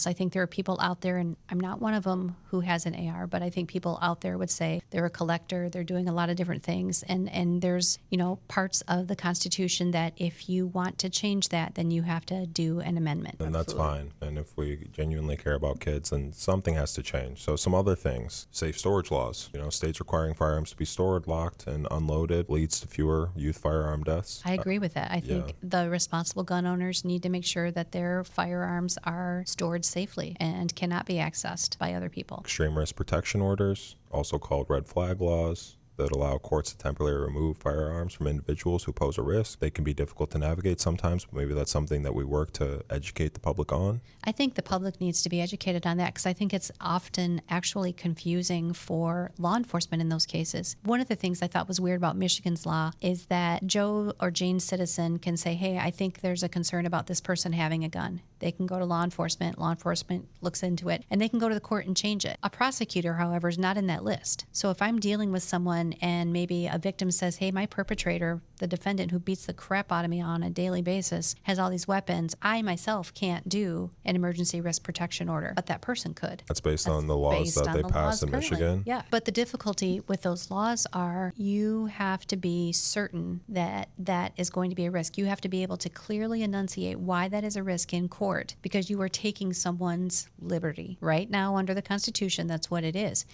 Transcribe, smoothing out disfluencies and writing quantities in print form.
So I think there are people out there, and I'm not one of them who has an AR, but I think people out there would say they're a collector, they're doing a lot of different things. And there's, parts of the Constitution that if you want to change that, then you have to do an amendment. And that's fine. And if we genuinely care about kids, then something has to change. So some other things, safe storage laws, states requiring firearms to be stored, locked, and unloaded leads to fewer youth firearm deaths. I agree with that. I think the responsible gun owners need to make sure that their firearms are stored safely and cannot be accessed by other people. Extreme risk protection orders, also called red flag laws, that allow courts to temporarily remove firearms from individuals who pose a risk. They can be difficult to navigate sometimes, but maybe that's something that we work to educate the public on. I think the public needs to be educated on that because I think it's often actually confusing for law enforcement in those cases. One of the things I thought was weird about Michigan's law is that Joe or Jane citizen can say, hey, I think there's a concern about this person having a gun. They can go to law enforcement looks into it, and they can go to the court and change it. A prosecutor, however, is not in that list. So if I'm dealing with someone and maybe a victim says, hey, my perpetrator, the defendant who beats the crap out of me on a daily basis, has all these weapons, I myself can't do an emergency risk protection order, but that person could. That's based on the laws that they passed in Michigan? Yeah, but the difficulty with those laws are you have to be certain that that is going to be a risk. You have to be able to clearly enunciate why that is a risk in court because you are taking someone's liberty. Right now, under the Constitution, that's what it is.